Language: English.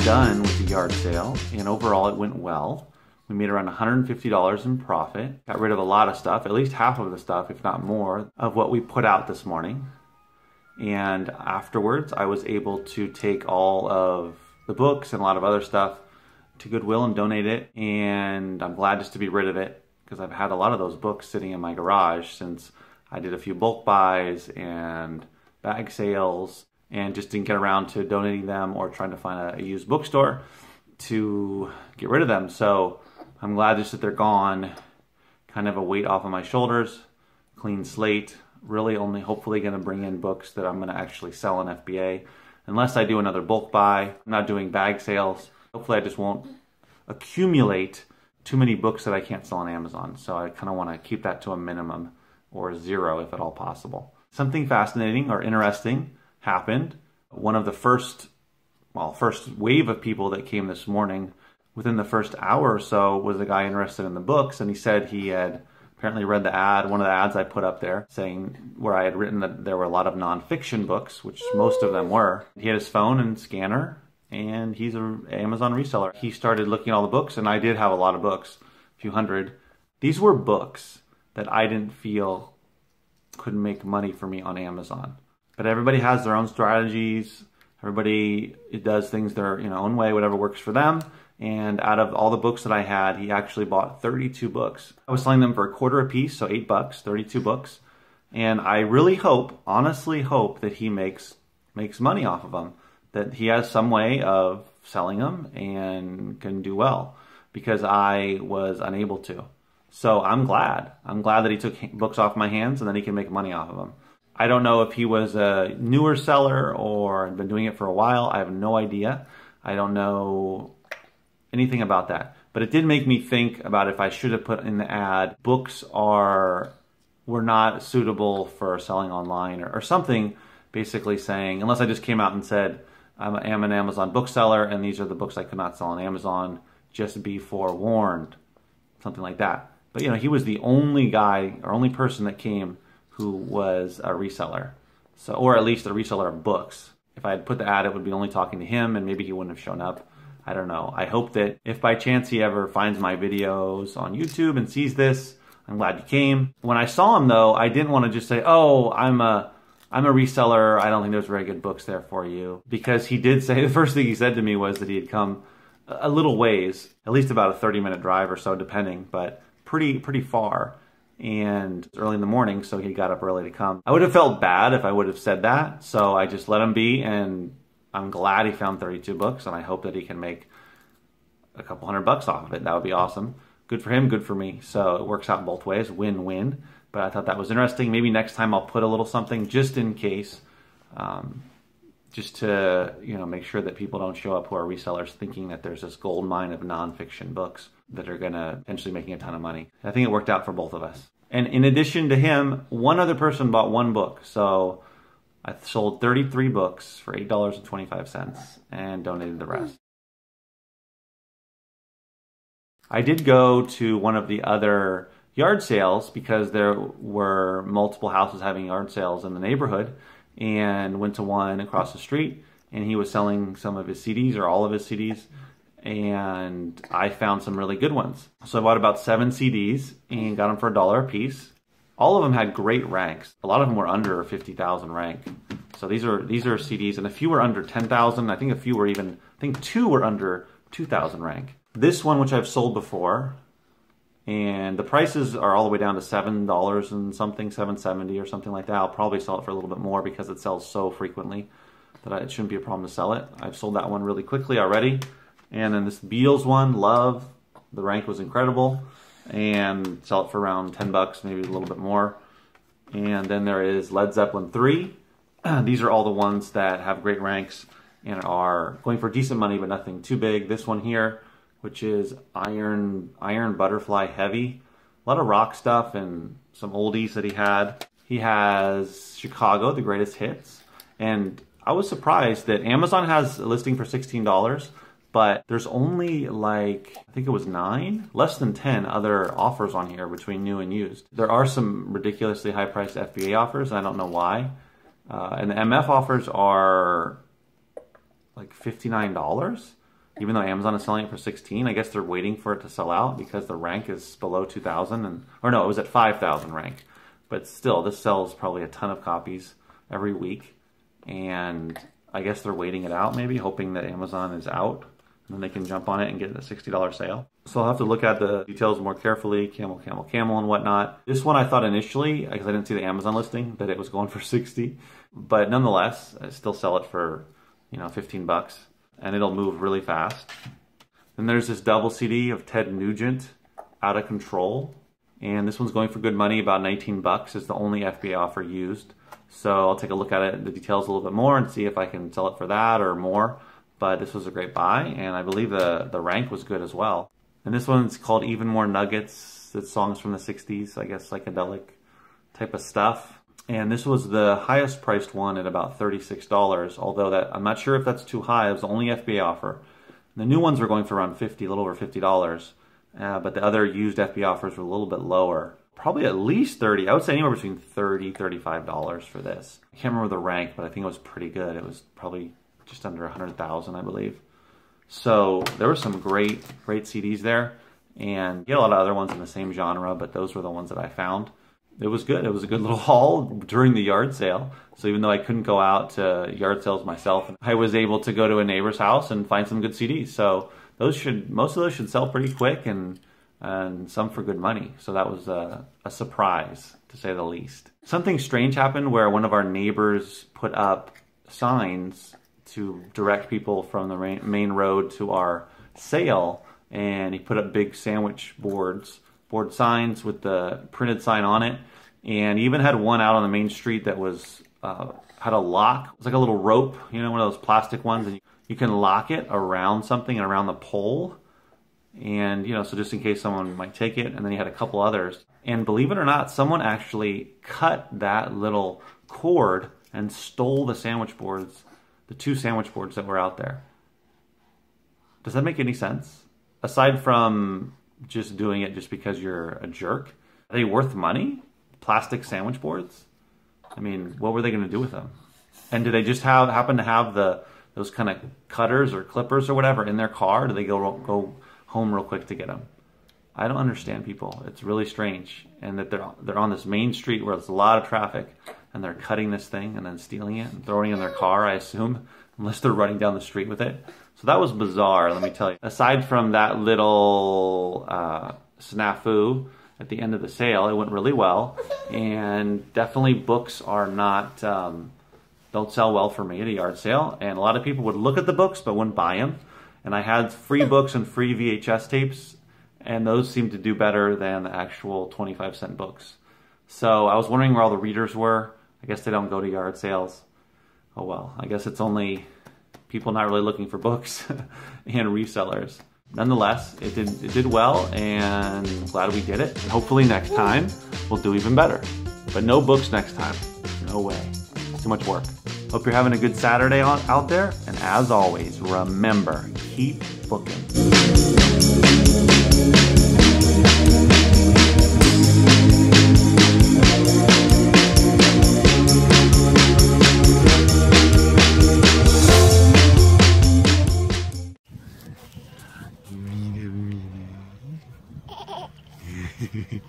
Done with the yard sale, and overall it went well. We made around $150 in profit. Got rid of a lot of stuff, at least half of the stuff, if not more, of what we put out this morning. And afterwards, I was able to take all of the books and a lot of other stuff to Goodwill and donate it. And I'm glad just to be rid of it, because I've had a lot of those books sitting in my garage since I did a few bulk buys and bag sales, and just didn't get around to donating them or trying to find a used bookstore to get rid of them. So I'm glad just that they're gone. Kind of a weight off of my shoulders, clean slate. Really only hopefully going to bring in books that I'm going to actually sell in FBA. Unless I do another bulk buy. I'm not doing bag sales. Hopefully I just won't accumulate too many books that I can't sell on Amazon. So I kind of want to keep that to a minimum, or 0 if at all possible. Something fascinating or interesting happened. One of the first wave of people that came this morning, within the first hour or so, was a guy interested in the books, and he said he had apparently read the ad, one of the ads I put up there, saying where I had written that there were a lot of nonfiction books, which most of them were. He had his phone and scanner, and he's an Amazon reseller. He started looking at all the books, and I did have a lot of books, a few hundred. These were books that I didn't feel could make money for me on Amazon. But everybody has their own strategies. Everybody does things their own way, whatever works for them. And out of all the books that I had, he actually bought 32 books. I was selling them for $1 a piece, so $8, 32 books. And I really hope, honestly hope, that he makes money off of them. That he has some way of selling them and can do well, because I was unable to. So I'm glad. I'm glad that he took books off my hands and then he can make money off of them. I don't know if he was a newer seller or had been doing it for a while. I have no idea. I don't know anything about that. But it did make me think about if I should have put in the ad, books were not suitable for selling online, or something, basically saying, unless I just came out and said, I am an Amazon bookseller and these are the books I could not sell on Amazon, just be forewarned. Something like that. But he was the only guy or only person that came who was a reseller, so, or at least a reseller of books. If I had put the ad, it would be only talking to him, and maybe he wouldn't have shown up. I don't know. I hope that if by chance he ever finds my videos on YouTube and sees this, I'm glad you came. When I saw him though, I didn't want to just say, oh, I'm a reseller, I don't think there's very good books there for you. Because he did say, the first thing he said to me was that he had come a little ways, at least about a 30-minute drive or so, depending, but pretty far. And early in the morning, so he got up early to come. I would have felt bad if I would have said that, so I just let him be, and I'm glad he found 32 books, and I hope that he can make a couple $100 off of it. That would be awesome. Good for him, good for me. So it works out both ways, win-win. But I thought that was interesting. Maybe next time I'll put a little something just in case, just to make sure that people don't show up who are resellers thinking that there's this gold mine of nonfiction books that are going to potentially making a ton of money. I think it worked out for both of us. And in addition to him, one other person bought one book. So I sold 33 books for $8.25 and donated the rest. I did go to one of the other yard sales because there were multiple houses having yard sales in the neighborhood, and went to one across the street, and he was selling some of his CDs or all of his CDs, and I found some really good ones. So I bought about 7 CDs and got them for $1 a piece. All of them had great ranks. A lot of them were under 50,000 rank. So these are CDs, and a few were under 10,000. I think a few were even, I think 2 were under 2,000 rank. This one, which I've sold before, and the prices are all the way down to $7 and something, $7.70 or something like that. I'll probably sell it for a little bit more because it sells so frequently that it shouldn't be a problem to sell it. I've sold that one really quickly already. And then this Beals one, Love, the rank was incredible. and sell it for around 10 bucks, maybe a little bit more. And then there is Led Zeppelin 3. These are all the ones that have great ranks and are going for decent money, but nothing too big. This one here, which is Iron Butterfly Heavy. A lot of rock stuff and some oldies that he had. He has Chicago, the greatest hits. And I was surprised that Amazon has a listing for $16, but there's only like, I think it was 9, less than 10 other offers on here between new and used. There are some ridiculously high priced FBA offers, and I don't know why. And the MF offers are like $59, even though Amazon is selling it for $16. I guess they're waiting for it to sell out because the rank is below 2,000, or no, it was at 5,000 rank. But still, this sells probably a ton of copies every week, and I guess they're waiting it out, maybe hoping that Amazon is out, and then they can jump on it and get a $60 sale. So I'll have to look at the details more carefully, camel, camel, camel, and whatnot. This one I thought initially, because I didn't see the Amazon listing, that it was going for 60, but nonetheless, I still sell it for, 15 bucks, and it'll move really fast. Then there's this double CD of Ted Nugent, Out of Control, and this one's going for good money, about 19 bucks. It's the only FBA offer used. So I'll take a look at it, the details a little bit more, and see if I can sell it for that or more. But this was a great buy, and I believe the rank was good as well. And this one's called Even More Nuggets. It's songs from the 60s, I guess psychedelic type of stuff. And this was the highest priced one at about $36, although I'm not sure if that's too high. It was the only FBA offer. The new ones were going for around 50, a little over $50. But the other used FBA offers were a little bit lower. Probably at least 30. I would say anywhere between $30, $35 for this. I can't remember the rank, but I think it was pretty good. It was probably just under 100,000, I believe. So there were some great CDs there, and you get a lot of other ones in the same genre, but those were the ones that I found. It was good. It was a good little haul during the yard sale. So even though I couldn't go out to yard sales myself, I was able to go to a neighbor's house and find some good CDs. So most of those should sell pretty quick, and some for good money. So that was a surprise, to say the least. Something strange happened where one of our neighbors put up signs to direct people from the main road to our sale, and he put up big sandwich board signs with the printed sign on it, and he even had one out on the main street that was had a lock. It was like a little rope, one of those plastic ones, and you can lock it around something and around the pole, and so just in case someone might take it. And then he had a couple others, and believe it or not, someone actually cut that little cord and stole the sandwich boards, the 2 sandwich boards that were out there. Does that make any sense? Aside from just doing it just because you're a jerk, are they worth money? Plastic sandwich boards? I mean, what were they going to do with them? And do they just happen to have those kind of cutters or clippers or whatever in their car? Do they go home real quick to get them? I don't understand people. It's really strange. And that they're on this main street where there's a lot of traffic, and they're cutting this thing and then stealing it and throwing it in their car, I assume, unless they're running down the street with it. So that was bizarre, let me tell you. Aside from that little snafu at the end of the sale, it went really well. And definitely books are not, don't sell well for me at a yard sale. And a lot of people would look at the books but wouldn't buy them. And I had free books and free VHS tapes, and those seemed to do better than the actual 25-cent books. So I was wondering where all the readers were. I guess they don't go to yard sales. Oh well, I guess it's only people not really looking for books and resellers. Nonetheless, it did well, and I'm glad we did it. And hopefully next time we'll do even better. But no books next time. No way. It's too much work. Hope you're having a good Saturday out there, and as always, remember, keep booking. Hehehe